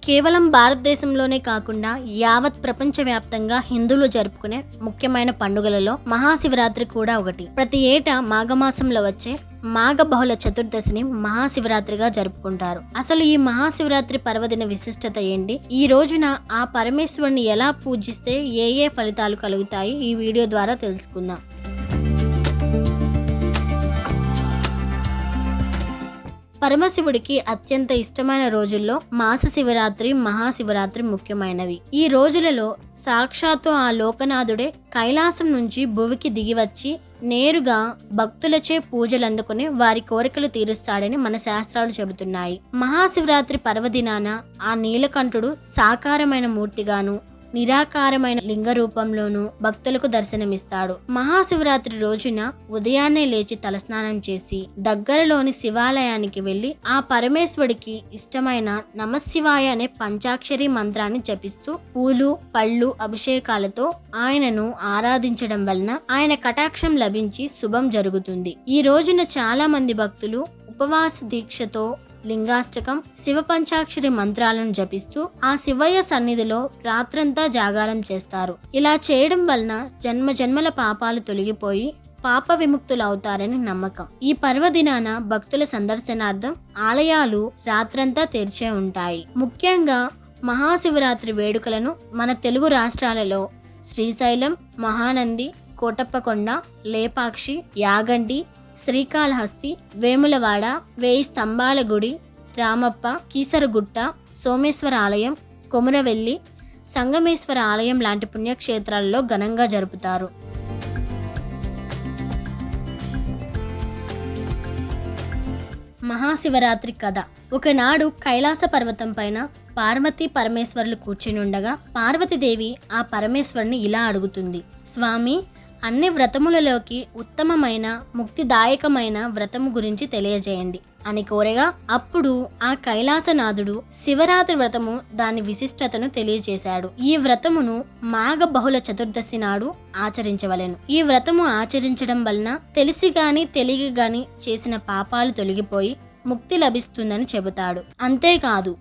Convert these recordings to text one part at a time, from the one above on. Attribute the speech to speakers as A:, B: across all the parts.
A: కేవలం భారతదేశంలోనే కాకుండా యావత్ ప్రపంచవ్యాప్తంగా హిందువులు జరుపుకునే ముఖ్యమైన పండుగలలో మహాశివరాత్రి కూడా ఒకటి. ప్రతి ఏటా మాఘమాసంలో వచ్చే మాఘ బహుళ చతుర్దశిని మహాశివరాత్రిగా జరుపుకుంటారు. అసలు ఈ మహాశివరాత్రి పర్వదిన విశిష్టత ఏంటి? ఈ రోజున ఆ పరమేశ్వరుని ఎలా పూజిస్తే ఏ ఫలితాలు కలుగుతాయి ఈ వీడియో ద్వారా తెలుసుకుందాం. పరమశివుడికి అత్యంత ఇష్టమైన రోజుల్లో మాస శివరాత్రి, మహాశివరాత్రి ముఖ్యమైనవి. ఈ రోజులలో సాక్షాత్తు ఆ లోకనాథుడే కైలాసం నుంచి భువికి దిగివచ్చి నేరుగా భక్తులచే పూజలందుకుని వారి కోరికలు తీరుస్తాడని మన శాస్త్రాలు చెబుతున్నాయి. మహాశివరాత్రి పర్వదినాన ఆ నీలకంఠుడు సాకారమైన మూర్తిగాను నిరాకారమైన లింగ రూపంలోనూ భక్తులకు దర్శనమిస్తాడు. మహాశివరాత్రి రోజున ఉదయాన్నే లేచి తలస్నానం చేసి దగ్గరలోని శివాలయానికి వెళ్లి ఆ పరమేశ్వరుడికి ఇష్టమైన నమశివాయ అనే పంచాక్షరి మంత్రాన్ని జపిస్తూ పూలు పళ్ళు అభిషేకాలతో ఆయనను ఆరాధించడం వలన ఆయన కటాక్షం లభించి శుభం జరుగుతుంది. ఈ రోజున చాలా మంది భక్తులు ఉపవాస దీక్షతో లింగాష్టకం, శివ పంచాక్షరి మంత్రాలను జపిస్తూ ఆ శివయ్య సన్నిధిలో రాత్రంతా జాగారం చేస్తారు. ఇలా చేయడం వలన జన్మజన్మల పాపాలు తొలగిపోయి పాప విముక్తులవుతారని నమ్మకం. ఈ పర్వదినాన భక్తుల సందర్శనార్థం ఆలయాలు రాత్రంతా తెరిచే ఉంటాయి. ముఖ్యంగా మహాశివరాత్రి వేడుకలను మన తెలుగు రాష్ట్రాలలో శ్రీశైలం, మహానంది, కోటప్పకొండ, లేపాక్షి, యాగంటి, శ్రీకాళహస్తి, వేములవాడ, 1000 స్తంభాల గుడి, రామప్ప, కీసరగుట్ట, సోమేశ్వర ఆలయం, కొమురవెల్లి, సంగమేశ్వర ఆలయం లాంటి పుణ్యక్షేత్రాలలో ఘనంగా జరుపుతారు. మహాశివరాత్రి కథ. ఒకనాడు కైలాస పర్వతం పైన పార్వతీ పరమేశ్వరులు కూర్చుని ఉండగా పార్వతీదేవి ఆ పరమేశ్వరుని ఇలా అడుగుతుంది, స్వామి, అన్ని వ్రతములలోకి ఉత్తమమైన ముక్తిదాయకమైన వ్రతము గురించి తెలియజేయండి అని కోరగా అప్పుడు ఆ కైలాసనాథుడు శివరాత్రి వ్రతము దాని విశిష్టతను తెలియజేశాడు. ఈ వ్రతమును మాఘ బహుళ చతుర్దశి నాడు ఆచరించవలెను. ఈ వ్రతము ఆచరించడం వలన తెలిసి గాని తెలియక గాని చేసిన పాపాలు తొలగిపోయి ముక్తి లభిస్తుందని చెబుతాడు. అంతేకాదు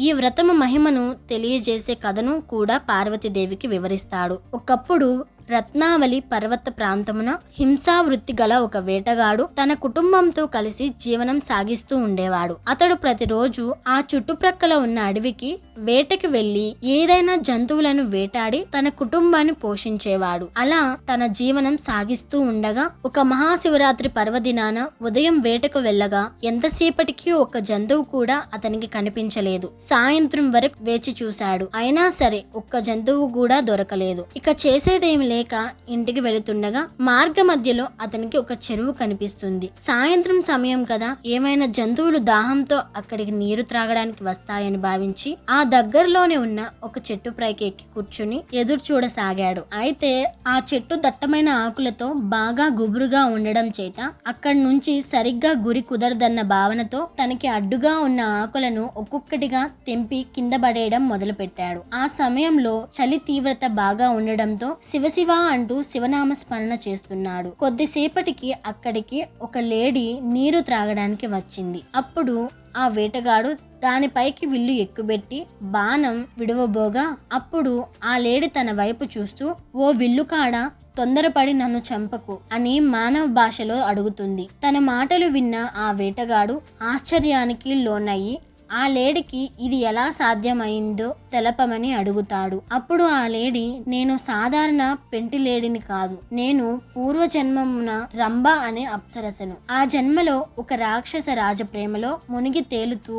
A: ఈ వ్రతము మహిమను తెలియజేసే కథను కూడా పార్వతీదేవికి వివరిస్తాడు. ఒకప్పుడు రత్నావళి పర్వత ప్రాంతమున హింసావృత్తి గల ఒక వేటగాడు తన కుటుంబంతో కలిసి జీవనం సాగిస్తూ ఉండేవాడు. అతడు ప్రతిరోజు ఆ చుట్టుప్రక్కల ఉన్న అడవికి వేటకి వెళ్లి ఏదైనా జంతువులను వేటాడి తన కుటుంబాన్ని పోషించేవాడు. అలా తన జీవనం సాగిస్తూ ఉండగా ఒక మహాశివరాత్రి పర్వదినాన ఉదయం వేటకు వెళ్ళగా ఎంతసేపటికి ఒక జంతువు కూడా అతనికి కనిపించలేదు. సాయంత్రం వరకు వేచి చూశాడు. అయినా సరే ఒక్క జంతువు కూడా దొరకలేదు. ఇక చేసేదేమి లేక ఇంటికి వెళుతుండగా మార్గ మధ్యలో అతనికి ఒక చెరువు కనిపిస్తుంది. సాయంత్రం సమయం కదా, ఏమైనా జంతువులు దాహంతో అక్కడికి నీరు త్రాగడానికి వస్తాయని భావించి ఆ దగ్గరలోనే ఉన్న ఒక చెట్టు పైకి ఎక్కి కూర్చుని ఎదురు చూడసాగాడు. అయితే ఆ చెట్టు దట్టమైన ఆకులతో బాగా గుబురుగా ఉండడం చేత అక్కడి నుంచి సరిగ్గా గురి కుదరదన్న భావనతో తనకి అడ్డుగా ఉన్న ఆకులను ఒక్కొక్కటిగా తెంపి కింద పడేయడం మొదలు పెట్టాడు. ఆ సమయంలో చలి తీవ్రత బాగా ఉండడంతో శివ అంటూ శివనామ స్మరణ చేస్తున్నాడు. కొద్దిసేపటికి అక్కడికి ఒక లేడీ నీరు త్రాగడానికి వచ్చింది. అప్పుడు ఆ వేటగాడు దానిపైకి విల్లు ఎక్కుబెట్టి బాణం విడవబోగా అప్పుడు ఆ లేడీ తన వైపు చూస్తూ, ఓ విల్లుకాడ, తొందరపడి నన్ను చంపకు అని మానవ భాషలో అడుగుతుంది. తన మాటలు విన్న ఆ వేటగాడు ఆశ్చర్యానికి లోనయ్యి ఆ లేడీకి ఇది ఎలా సాధ్యమైందో తెలపమని అడుగుతాడు. అప్పుడు ఆ లేడీ, నేను సాధారణ పెంటి లేడీని కాదు, నేను పూర్వజన్మమున రంభ అనే అప్సరసను. ఆ జన్మలో ఒక రాక్షస రాజ ప్రేమలో మునిగి తేలుతూ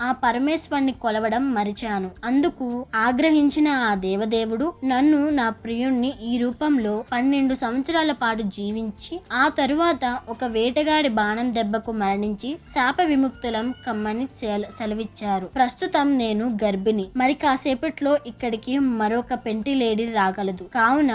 A: ఆ పరమేశ్వరుని కొలవడం మరిచాను. అందుకు ఆగ్రహించిన ఆ దేవదేవుడు నన్ను, నా ప్రియుణ్ణి ఈ రూపంలో 12 సంవత్సరాల పాటు జీవించి ఆ తరువాత ఒక వేటగాడి బాణం దెబ్బకు మరణించి శాప విముక్తులం కమ్మని సెలవిచ్చారు. ప్రస్తుతం నేను గర్భిణి. మరి కాసేపట్లో ఇక్కడికి మరొక పెంటి లేడీ రాగలదు. కావున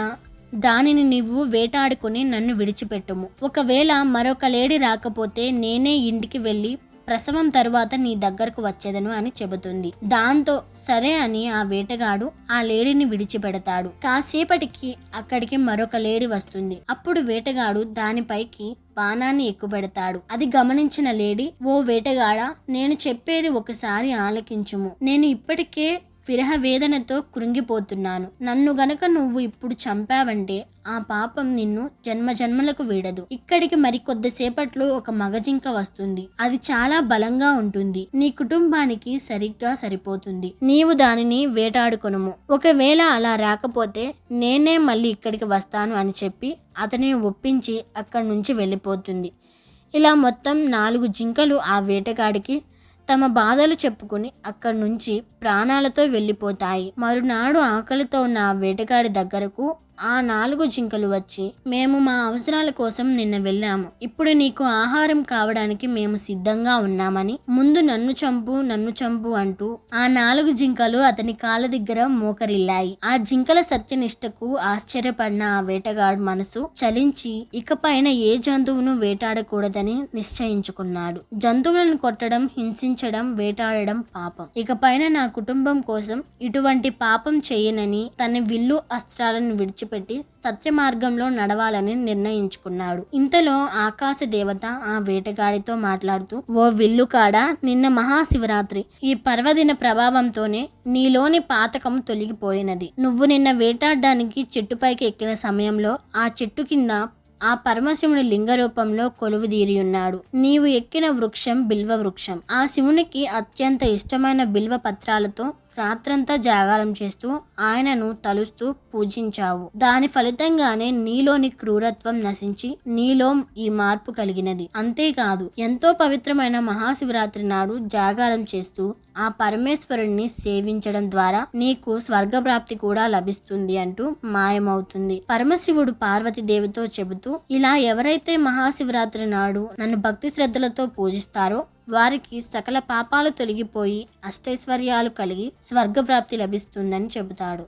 A: దానిని నీవు వేటాడుకుని నన్ను విడిచిపెట్టుము. ఒకవేళ మరొక లేడీ రాకపోతే నేనే ఇంటికి వెళ్ళి ప్రసవం తరువాత నీ దగ్గరకు వచ్చేదను అని చెబుతుంది. దాంతో సరే అని ఆ వేటగాడు ఆ లేడీని విడిచిపెడతాడు. కాసేపటికి అక్కడికి మరొక లేడీ వస్తుంది. అప్పుడు వేటగాడు దానిపైకి బాణాన్ని ఎక్కుపెడతాడు. అది గమనించిన లేడీ, ఓ వేటగాడా, నేను చెప్పేది ఒకసారి ఆలకించుము. నేను ఇప్పటికే విరహ వేదనతో కృంగిపోతున్నాను. నన్ను గనక నువ్వు ఇప్పుడు చంపావంటే ఆ పాపం నిన్ను జన్మజన్మలకు వీడదు. ఇక్కడికి మరికొద్దిసేపట్లో ఒక మగజింక వస్తుంది. అది చాలా బలంగా ఉంటుంది. నీ కుటుంబానికి సరిగ్గా సరిపోతుంది. నీవు దానిని వేటాడుకొనుము. ఒకవేళ అలా రాకపోతే నేనే మళ్ళీ ఇక్కడికి వస్తాను అని చెప్పి అతనిని ఒప్పించి అక్కడి నుంచి వెళ్ళిపోతుంది. ఇలా మొత్తం 4 జింకలు ఆ వేటగాడికి తమ బాధలు చెప్పుకుని అక్కడి నుంచి ప్రాణాలతో వెళ్ళిపోతాయి. మరునాడు ఆకలితో ఉన్న ఆ వేటగాడి దగ్గరకు ఆ 4 జింకలు వచ్చి, మేము మా అవసరాల కోసం నిన్న వెళ్ళాము. ఇప్పుడు నీకు ఆహారం కావడానికి మేము సిద్ధంగా ఉన్నామని ముందు నన్ను చంపు అంటూ ఆ 4 జింకలు అతని కాళ్ళ దగ్గర మోకరిల్లాయి. ఆ జింకల సత్యనిష్టకు ఆశ్చర్యపడిన ఆ వేటగాడు మనసు చలించి ఇకపైన ఏ జంతువును వేటాడకూడదని నిశ్చయించుకున్నాడు. జంతువులను కొట్టడం, హింసించడం, వేటాడడం పాపం. ఇకపైన నా కుటుంబం కోసం ఇటువంటి పాపం చేయనని తన విల్లు అస్త్రాలను విడిచిపెట్టి సత్య మార్గంలో నడవాలని నిర్ణయించుకున్నాడు. ఇంతలో ఆకాశ దేవత ఆ వేటగాడితో మాట్లాడుతూ, ఓ విల్లుకాడా, నిన్న మహాశివరాత్రి. ఈ పర్వదిన ప్రభావంతోనే నీలోని పాతకం తొలగిపోయినది. నువ్వు నిన్న వేటాడడానికి చెట్టుపైకి ఎక్కిన సమయంలో ఆ చెట్టు కింద ఆ పరమశివుని లింగ రూపంలో కొలువుదీరి ఉన్నాడు. నీవు ఎక్కిన వృక్షం బిల్వ వృక్షం. ఆ శివునికి అత్యంత ఇష్టమైన బిల్వ పత్రాలతో రాత్రంతా జాగారం చేస్తూ ఆయనను తలుస్తూ పూజించావు. దాని ఫలితంగానే నీలోని క్రూరత్వం నశించి నీలో ఈ మార్పు కలిగినది. అంతేకాదు, ఎంతో పవిత్రమైన మహాశివరాత్రి నాడు జాగారం చేస్తూ ఆ పరమేశ్వరుణ్ణి సేవించడం ద్వారా నీకు స్వర్గప్రాప్తి కూడా లభిస్తుంది అంటూ మాయమవుతుంది. పరమశివుడు పార్వతీదేవితో చెబుతూ, ఇలా ఎవరైతే మహాశివరాత్రి నాడు నన్ను భక్తి శ్రద్ధలతో పూజిస్తారో వారికి సకల పాపాలు తొలగిపోయి అష్టైశ్వర్యాలు కలిగి స్వర్గప్రాప్తి లభిస్తుందని చెబుతాడు.